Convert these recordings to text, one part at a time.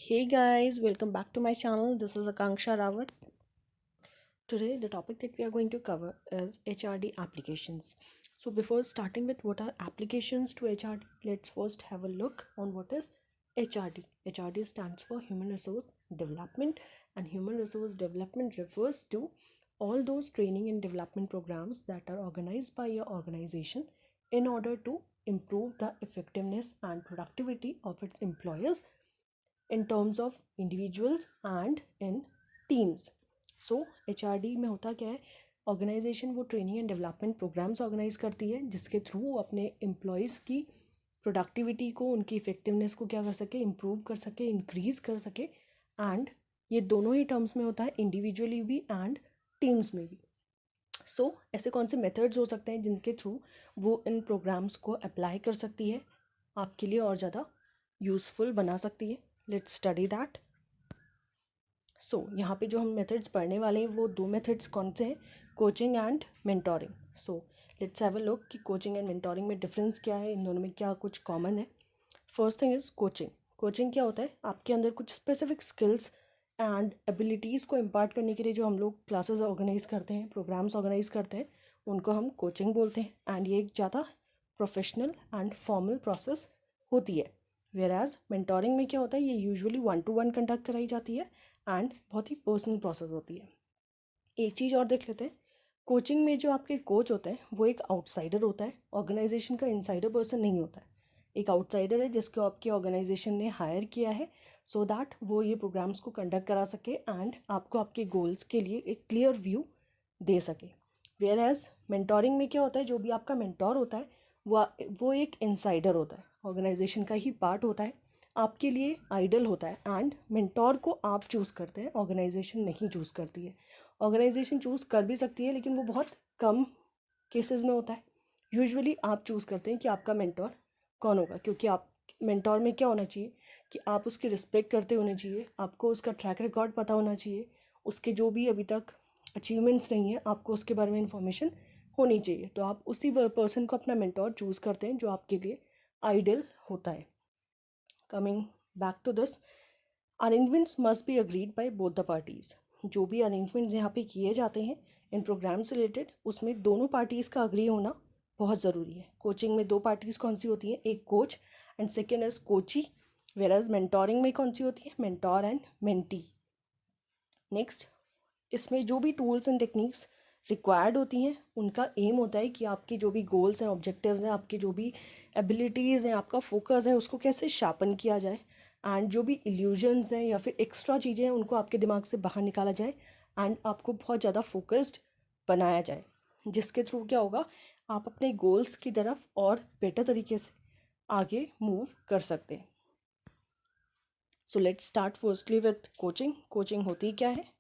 Hey guys, welcome back to my channel. This is Akanksha Rawat. Today, the topic that we are going to cover is HRD applications. So, before starting with what are applications to HRD, let's first have a look on what is HRD. HRD stands for Human Resource Development, and Human Resource Development refers to all those training and development programs that are organized by your organization in order to improve the effectiveness and productivity of its employees in terms of individuals and in teams. So HRD में होता क्या है, organisation वो training and development programmes organise करती है जिसके through वो अपने एम्प्लॉयज़ की प्रोडक्टिविटी को, उनकी इफेक्टिवनेस को क्या कर सके, इम्प्रूव कर सके, इंक्रीज कर सके। एंड ये दोनों ही टर्म्स में होता है, इंडिविजुअली भी एंड टीम्स में भी। सो ऐसे कौन से मेथड्स हो सकते हैं जिनके थ्रू वो इन प्रोग्राम्स को अप्लाई कर सकती है, आपके लिए और ज़्यादा यूज़फुल बना सकती है। Let's study that. सो यहाँ पे जो हम मेथड्स पढ़ने वाले हैं वो दो मेथड्स कौन से हैं, coaching and mentoring. So let's have a look कि कोचिंग एंड मेंटोरिंग में डिफरेंस क्या है, इन दोनों में क्या कुछ कॉमन है। First thing is coaching. Coaching क्या होता है, आपके अंदर कुछ स्पेसिफिक स्किल्स एंड एबिलिटीज़ को इम्पार्ट करने के लिए जो हम लोग क्लासेस ऑर्गेनाइज करते हैं, प्रोग्राम्स ऑर्गेनाइज करते हैं, उनको हम कोचिंग बोलते हैं। एंड ये एक ज़्यादा प्रोफेशनल एंड फॉर्मल प्रोसेस होती है। वेराज मेंटोरिंग में क्या होता है, ये यूजुअली 1-to-1 कंडक्ट कराई जाती है एंड बहुत ही पर्सनल प्रोसेस होती है। एक चीज़ और देख लेते हैं, कोचिंग में जो आपके कोच होते हैं वो एक आउटसाइडर होता है, ऑर्गेनाइजेशन का इनसाइडर पर्सन नहीं होता है। एक आउटसाइडर है जिसको आपकी ऑर्गेनाइजेशन ने हायर किया है सो दैट वो ये प्रोग्राम्स को कंडक्ट करा सके एंड आपको आपके गोल्स के लिए एक क्लियर व्यू दे सके। वेयर एज मेंटोरिंग में क्या होता है, जो भी आपका मेंटोर होता है वो एक इनसाइडर होता है, ऑर्गेनाइजेशन का ही पार्ट होता है, आपके लिए आइडल होता है। एंड मेंटोर को आप चूज़ करते हैं, ऑर्गेनाइजेशन नहीं चूज़ करती है। ऑर्गेनाइजेशन चूज़ कर भी सकती है लेकिन वो बहुत कम केसेस में होता है। यूजुअली आप चूज़ करते हैं कि आपका मेंटोर कौन होगा, क्योंकि आप मेंटोर में क्या होना चाहिए कि आप उसकी रिस्पेक्ट करते होने चाहिए, आपको उसका ट्रैक रिकॉर्ड पता होना चाहिए, उसके जो भी अभी तक अचीवमेंट्स नहीं है आपको उसके बारे में इंफॉर्मेशन होनी चाहिए। तो आप उसी पर्सन को अपना मेंटोर चूज़ करते हैं जो आपके लिए आइडल होता है। Coming back to this, arrangements must be agreed by both the parties. जो भी अरेंजमेंट्स यहाँ पे किए जाते हैं इन प्रोग्राम से रिलेटेड, उसमें दोनों पार्टीज़ का अग्री होना बहुत ज़रूरी है। कोचिंग में दो पार्टीज़ कौन सी होती हैं, एक coach and second is Kochi. वेराज mentoring में कौन सी होती है, मेंटोर एंड मेंटी। नेक्स्ट, इसमें जो भी टूल्स एंड टेक्निक्स रिक्वायर्ड होती हैं उनका एम होता है कि आपके जो भी गोल्स हैं, ऑब्जेक्टिव्स हैं, आपके जो भी एबिलिटीज़ हैं, आपका फोकस है, उसको कैसे शार्पन किया जाए एंड जो भी इल्यूजन्स हैं या फिर एक्स्ट्रा चीज़ें हैं उनको आपके दिमाग से बाहर निकाला जाए एंड आपको बहुत ज़्यादा फोकस्ड बनाया जाए, जिसके थ्रू क्या होगा, आप अपने गोल्स की तरफ और बेटर तरीके से आगे मूव कर सकते हैं। So let's start firstly with coaching. Coaching होती क्या है,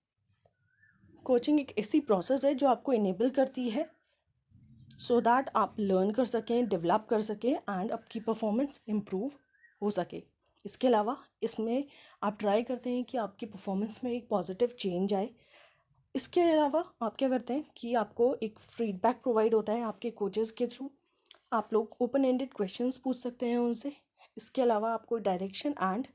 कोचिंग एक ऐसी प्रोसेस है जो आपको इनेबल करती है सो दैट आप लर्न कर सकें, डेवलप कर सकें एंड आपकी परफॉर्मेंस इम्प्रूव हो सके। इसके अलावा इसमें आप ट्राई करते हैं कि आपकी परफॉर्मेंस में एक पॉजिटिव चेंज आए। इसके अलावा आप क्या करते हैं कि आपको एक फीडबैक प्रोवाइड होता है आपके कोचेस के थ्रू। आप लोग ओपन एंडेड क्वेश्चंस पूछ सकते हैं उनसे। इसके अलावा आपको डायरेक्शन एंड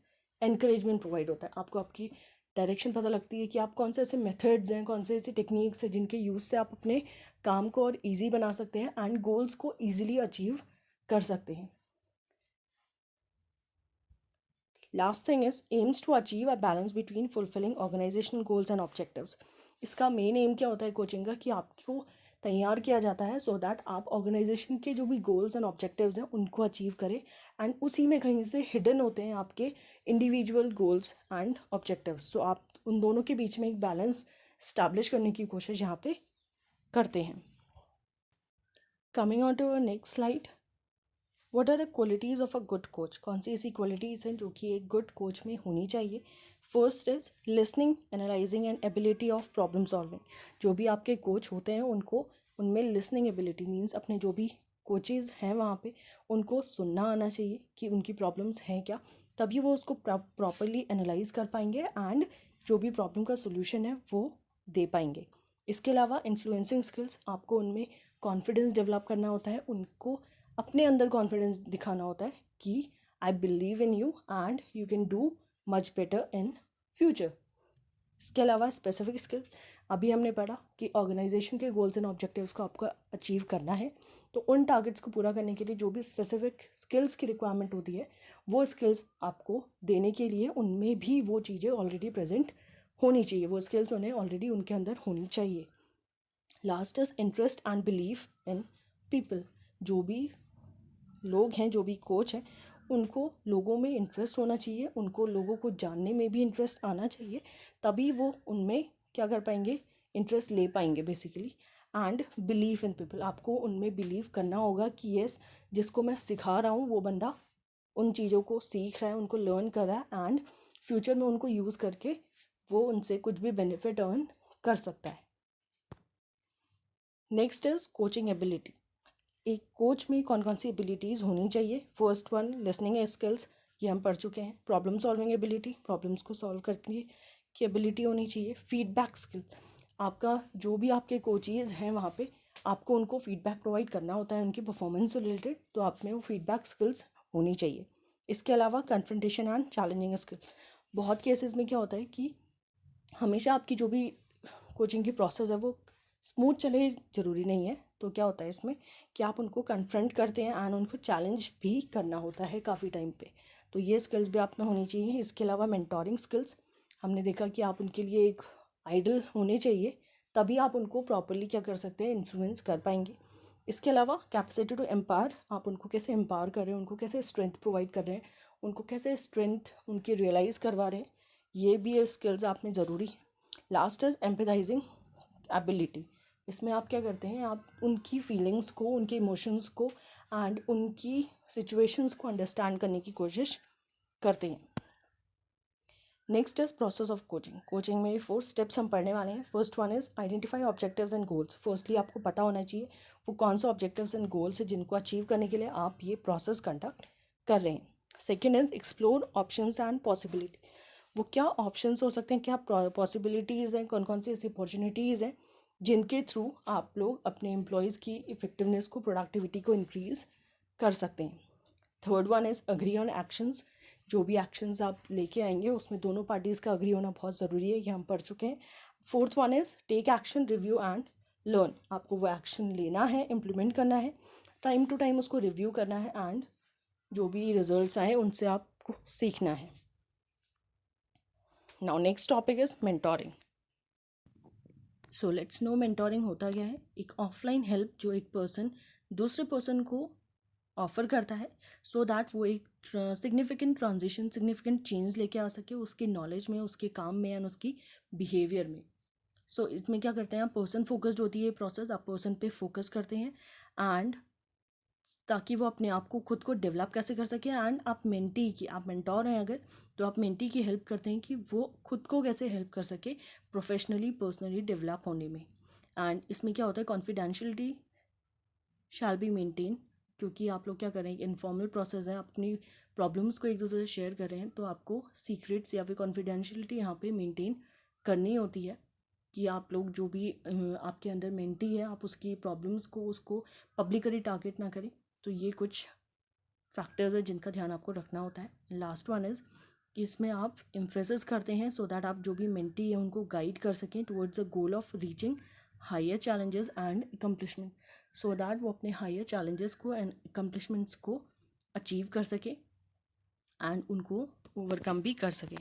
एनकरेजमेंट प्रोवाइड होता है, आपको आपकी डायरेक्शन पता लगती है कि आप कौन से ऐसे मेथड्स हैं, कौन से ऐसे टेक्निक्स हैं जिनके यूज़ से आप अपने काम को और इजी बना सकते हैं एंड गोल्स को इजीली अचीव कर सकते हैं। Last thing is aims to achieve a balance between fulfilling organisational goals and objectives. इसका मेन एम क्या होता है कोचिंग का, कि आपको तैयार किया जाता है सो दैट आप ऑर्गेनाइजेशन के जो भी गोल्स एंड ऑब्जेक्टिव्स हैं उनको अचीव करें एंड उसी में कहीं से हिडन होते हैं आपके इंडिविजुअल गोल्स एंड ऑब्जेक्टिव्स। सो आप उन दोनों के बीच में एक बैलेंस स्टैब्लिश करने की कोशिश यहाँ पे करते हैं। Coming on to next slide, what are the qualities of a good coach. कौन सी ऐसी क्वालिटीज़ हैं जो कि एक गुड कोच में होनी चाहिए। First is listening, analysing and ability of problem solving. जो भी आपके कोच होते हैं उनको उनमें लिसनिंग एबिलिटी मीन्स अपने जो भी कोचेज़ हैं वहाँ पे उनको सुनना आना चाहिए कि उनकी प्रॉब्लम्स हैं क्या, तभी वो उसको प्रॉपरली एनालाइज कर पाएंगे एंड जो भी प्रॉब्लम का सोल्यूशन है वो दे पाएंगे। इसके अलावा इन्फ्लुएंसिंग स्किल्स, आपको उनमें कॉन्फिडेंस डेवलप करना होता है, उनको अपने अंदर कॉन्फिडेंस दिखाना होता है कि I believe in you and you can do much better in future. इसके अलावा स्पेसिफिक स्किल, अभी हमने पढ़ा कि ऑर्गेनाइजेशन के गोल्स एंड ऑब्जेक्टिव्स को आपको अचीव करना है, तो उन टारगेट्स को पूरा करने के लिए जो भी स्पेसिफिक स्किल्स की रिक्वायरमेंट होती है, वो स्किल्स आपको देने के लिए उनमें भी वो चीज़ें ऑलरेडी प्रेजेंट होनी चाहिए, वो स्किल्स उन्हें ऑलरेडी उनके अंदर होनी चाहिए। Last is interest and belief in people. जो भी लोग हैं, जो भी कोच हैं, उनको लोगों में इंटरेस्ट होना चाहिए, उनको लोगों को जानने में भी इंटरेस्ट आना चाहिए, तभी वो उनमें क्या कर पाएंगे, इंटरेस्ट ले पाएंगे basically. And believe in people, आपको उनमें बिलीव करना होगा कि येस, जिसको मैं सिखा रहा हूँ वो बंदा उन चीज़ों को सीख रहा है, उनको लर्न कर रहा है, एंड फ्यूचर में उनको यूज़ करके वो उनसे कुछ भी बेनिफिट अर्न कर सकता है। Next is coaching ability. एक कोच में कौन कौन सी एबिलिटीज़ होनी चाहिए। फर्स्ट वन, लिसनिंग स्किल्स, ये हम पढ़ चुके हैं। प्रॉब्लम सॉल्विंग एबिलिटी, प्रॉब्लम्स को सॉल्व करने की एबिलिटी होनी चाहिए। फीडबैक स्किल, आपका जो भी आपके कोचेज़ हैं वहाँ पे आपको उनको फीडबैक प्रोवाइड करना होता है उनकी परफॉर्मेंस से रिलेटेड, तो आप में वो फीडबैक स्किल्स होनी चाहिए। इसके अलावा कन्फ्रंटेशन एंड चैलेंजिंग स्किल, बहुत केसेस में क्या होता है कि हमेशा आपकी जो भी कोचिंग की प्रोसेस है वो स्मूथ चले, ज़रूरी नहीं है। तो क्या होता है इसमें कि आप उनको कन्फ्रंट करते हैं एंड उनको चैलेंज भी करना होता है काफ़ी टाइम पे, तो ये स्किल्स भी आप में होनी चाहिए। इसके अलावा मेंटोरिंग स्किल्स, हमने देखा कि आप उनके लिए एक आइडल होने चाहिए, तभी आप उनको प्रॉपरली क्या कर सकते हैं, इन्फ्लुएंस कर पाएंगे। इसके अलावा कैपेसिटी टू एम्पावर, आप उनको कैसे एम्पावर कर रहे हैं, उनको कैसे स्ट्रेंथ प्रोवाइड कर रहे हैं, उनको कैसे स्ट्रेंथ उनकी रियलाइज़ करवा रहे हैं, ये भी स्किल्स आप में ज़रूरी है। लास्ट इज एम्पैथाइजिंग एबिलिटी, इसमें आप क्या करते हैं, आप उनकी फीलिंग्स को, उनके इमोशंस को एंड उनकी सिचुएशंस को अंडरस्टैंड करने की कोशिश करते हैं। Next is process of coaching. Coaching में 4 स्टेप्स हम पढ़ने वाले हैं। First one is identify objectives and goals. Firstly आपको पता होना चाहिए वो कौन सा ऑब्जेक्टिव्स एंड गोल्स है जिनको अचीव करने के लिए आप ये प्रोसेस कंडक्ट कर रहे हैं। Second is explore options and possibility, वो क्या ऑप्शंस हो सकते हैं, क्या पॉसिबिलिटीज़ हैं, कौन कौन सी ऐसी अपॉर्चुनिटीज़ हैं जिनके थ्रू आप लोग अपने एम्प्लॉयज़ की इफेक्टिवनेस को, प्रोडक्टिविटी को इंक्रीज़ कर सकते हैं। Third one is agree on actions, जो भी एक्शंस आप लेके आएंगे उसमें दोनों पार्टीज़ का अग्री होना बहुत ज़रूरी है, ये हम पढ़ चुके हैं। Fourth one is take action, review and learn, आपको वो एक्शन लेना है, इम्प्लीमेंट करना है, टाइम टू टाइम उसको रिव्यू करना है, एंड जो भी रिजल्ट्स आए उनसे आपको सीखना है। Now next topic is mentoring. So let's no mentoring होता क्या है। एक ऑफलाइन हेल्प जो एक पर्सन दूसरे पर्सन को ऑफर करता है सो दैट वो एक सिग्निफिकेंट ट्रांजिशन, सिग्निफिकेंट चेंज लेके आ सके उसके नॉलेज में, उसके काम में एंड उसकी बिहेवियर में। सो इसमें क्या करते हैं, आप पर्सन फोकस्ड होती है प्रोसेस, आप पर्सन पे फोकस करते हैं एंड ताकि वो अपने आप को खुद को डेवलप कैसे कर सके, एंड आप मेंटी की, आप मेंटोर हैं अगर, तो आप मेंटी की हेल्प करते हैं कि वो खुद को कैसे हेल्प कर सके प्रोफेशनली, पर्सनली डेवलप होने में। एंड इसमें क्या होता है, कॉन्फिडेंशियलिटी शैल बी मेंटेन, क्योंकि आप लोग क्या कर रहे हैं, इनफॉर्मल प्रोसेस है, अपनी प्रॉब्लम्स को एक दूसरे से शेयर कर रहे हैं, तो आपको सीक्रेट्स या फिर कॉन्फिडेंशियलिटी यहाँ पे मेंटेन करनी होती है कि आप लोग जो भी आपके अंदर मेंटी है, आप उसकी प्रॉब्लम्स को, उसको पब्लिकली टारगेट ना करें। तो ये कुछ फैक्टर्स है जिनका ध्यान आपको रखना होता है। लास्ट वन इज़ कि इसमें आप एम्फेसिस करते हैं सो दैट आप जो भी मेंटी है उनको गाइड कर सकें towards the goal of reaching higher challenges and accomplishment, so that वो अपने हायर चैलेंजेस को एंड अकम्पलिशमेंट्स को अचीव कर सके एंड उनको ओवरकम भी कर सके।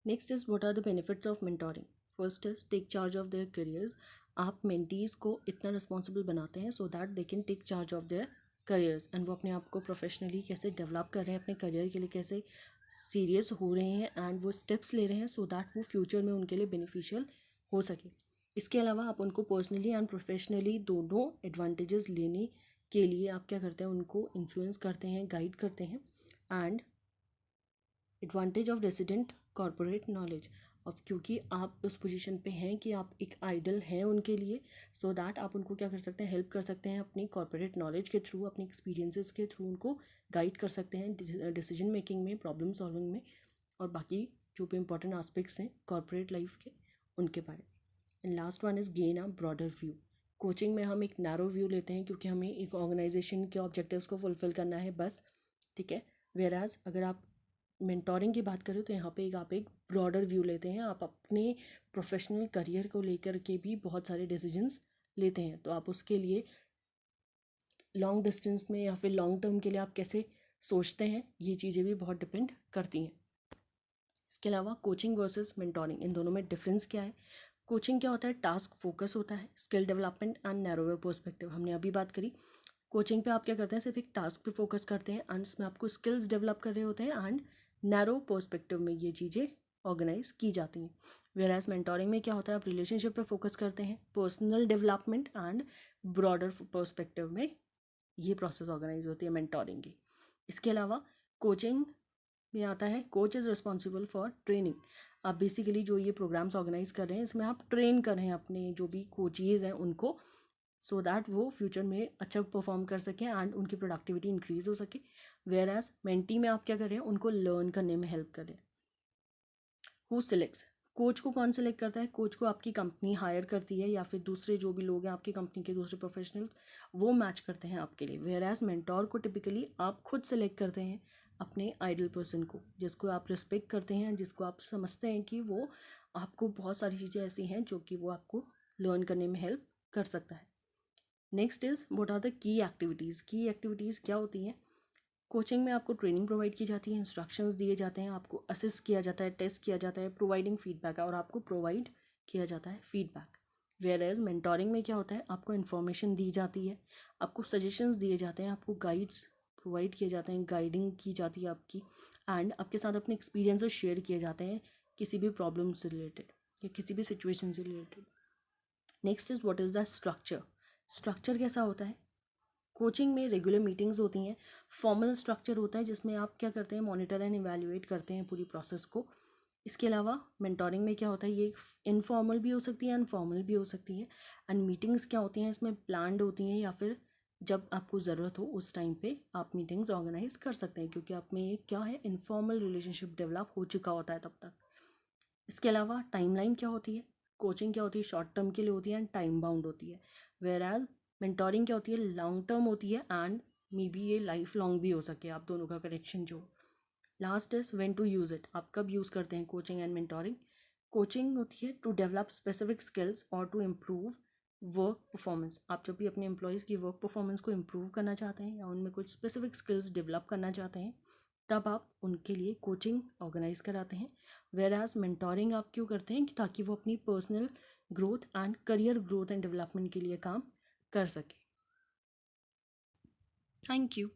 Next is what are the benefits of mentoring. First is take charge of their careers, आप मेंटीज़ को इतना रिस्पॉन्सिबल बनाते हैं so that they can take charge of their careers, and वो अपने आप को प्रोफेशनली कैसे डेवलप कर रहे हैं, अपने करियर के लिए कैसे सीरियस हो रहे हैं एंड वो स्टेप्स ले रहे हैं सो दैट वो फ्यूचर में उनके लिए बेनिफिशियल हो सके। इसके अलावा आप उनको पर्सनली एंड प्रोफेशनली दोनों एडवांटेजेस लेने के लिए आप क्या करते हैं, उनको इन्फ्लुएंस करते हैं, गाइड करते हैं। And advantage of resident corporate knowledge, अब क्योंकि आप उस पोजीशन पे हैं कि आप एक आइडल हैं उनके लिए, सो दैट आप उनको क्या कर सकते हैं, हेल्प कर सकते हैं अपनी कॉरपोरेट नॉलेज के थ्रू, अपने एक्सपीरियंसेस के थ्रू उनको गाइड कर सकते हैं डिसीजन मेकिंग में, प्रॉब्लम सॉल्विंग में, और बाकी जो भी इंपॉर्टेंट आस्पेक्ट्स हैं कॉरपोरेट लाइफ के, उनके बारे में। And last one is gain a broader view. Coaching में हम एक नैरो व्यू लेते हैं क्योंकि हमें एक ऑर्गेनाइजेशन के ऑब्जेक्टिव्स को फुलफिल करना है बस, ठीक है। वेयर एज अगर आप मेंटोरिंग की बात करें तो यहाँ पे आप एक ब्रॉडर व्यू लेते हैं, आप अपने प्रोफेशनल करियर को लेकर के भी बहुत सारे डिसीजंस लेते हैं, तो आप उसके लिए लॉन्ग डिस्टेंस में या फिर लॉन्ग टर्म के लिए आप कैसे सोचते हैं, ये चीज़ें भी बहुत डिपेंड करती हैं। इसके अलावा कोचिंग वर्सेस मेंटोरिंग, इन दोनों में डिफरेंस क्या है? कोचिंग क्या होता है? टास्क फोकस होता है, skill development and narrower perspective, हमने अभी बात करी। कोचिंग पे आप क्या करते हैं? सिर्फ एक टास्क पे फोकस करते हैं एंड इसमें आपको स्किल्स डेवलप कर रहे होते हैं एंड नैरो पर्सपेक्टिव में ये चीज़ें ऑर्गेनाइज की जाती हैं। वेयर एज मेंटोरिंग में क्या होता है? आप रिलेशनशिप पे फोकस करते हैं, personal development and broader perspective में ये प्रोसेस ऑर्गेनाइज होती है मेंटोरिंग की। इसके अलावा कोचिंग में आता है coach is responsible for training. आप बेसिकली जो ये प्रोग्राम्स ऑर्गेनाइज कर रहे हैं इसमें आप ट्रेन कर रहे हैं अपने जो भी कोचेज़ हैं उनको, सो दैट वो फ्यूचर में अच्छा परफॉर्म कर सकें एंड उनकी प्रोडक्टिविटी इंक्रीज हो सके। वेयर एज मेंटी में आप क्या कर रहे हैं? उनको लर्न करने में हेल्प कर रहे हैं। Who selects? कोच को कौन सिलेक्ट करता है? कोच को आपकी कंपनी हायर करती है या फिर दूसरे जो भी लोग हैं आपकी कंपनी के दूसरे प्रोफेशनल्स वो मैच करते हैं आपके लिए। वेयर एज मेंटोर को टिपिकली आप खुद सेलेक्ट करते हैं अपने आइडल पर्सन को, जिसको आप रिस्पेक्ट करते हैं, जिसको आप समझते हैं कि वो आपको बहुत सारी चीज़ें ऐसी हैं जो कि वो आपको लर्न करने में हेल्प कर सकता है। Next is what are the key activities? Key activities क्या होती हैं? कोचिंग में आपको ट्रेनिंग प्रोवाइड की जाती है, इंस्ट्रक्शंस दिए जाते हैं, आपको असिस्ट किया जाता है, टेस्ट किया जाता है, प्रोवाइडिंग फीडबैक, और आपको प्रोवाइड किया जाता है फीडबैक। वेयर एज मेंटोरिंग में क्या होता है? आपको इन्फॉर्मेशन दी जाती है, आपको सजेशंस दिए जाते हैं, आपको गाइड्स प्रोवाइड किए जाते हैं, गाइडिंग की जाती है आपकी, एंड आपके साथ अपने एक्सपीरियंसेस शेयर किए जाते हैं किसी भी प्रॉब्लम से रिलेटेड या किसी भी सिचुएशन से related. Next is what is the structure? Structure कैसा होता है? कोचिंग में रेगुलर मीटिंग्स होती हैं, फॉर्मल स्ट्रक्चर होता है जिसमें आप क्या करते हैं? मॉनिटर एंड इवैल्यूएट करते हैं पूरी प्रोसेस को। इसके अलावा मेंटोरिंग में क्या होता है? ये इनफॉर्मल भी हो सकती है, अनफॉर्मल भी हो सकती है, एंड मीटिंग्स क्या होती हैं इसमें? प्लान्ड होती हैं या फिर जब आपको ज़रूरत हो उस टाइम पे आप मीटिंग्स ऑर्गेनाइज कर सकते हैं, क्योंकि आप में ये क्या है? इनफॉर्मल रिलेशनशिप डेवलप हो चुका होता है तब तक। इसके अलावा टाइमलाइन क्या होती है? कोचिंग क्या होती है? शॉर्ट टर्म के लिए होती है एंड टाइम बाउंड होती है। वेयर एज मेंटोरिंग क्या होती है? लॉन्ग टर्म होती है एंड मे बी ये लाइफ लॉन्ग भी हो सके, आप दोनों का कनेक्शन जो। Last is when to use it? आप कब यूज़ करते हैं कोचिंग एंड मेंटोरिंग? कोचिंग होती है टू डेवलप स्पेसिफिक स्किल्स और टू इम्प्रूव वर्क परफॉर्मेंस। आप जब भी अपने एम्प्लॉयज़ की वर्क परफॉर्मेंस को इम्प्रूव करना चाहते हैं या उनमें कुछ स्पेसिफिक स्किल्स डेवलप करना चाहते हैं तब आप उनके लिए कोचिंग ऑर्गेनाइज कराते हैं। वेयर एज मेंटोरिंग आप क्यों करते हैं? कि ताकि वो अपनी personal growth and career growth and development के लिए काम कर सके। Thank you.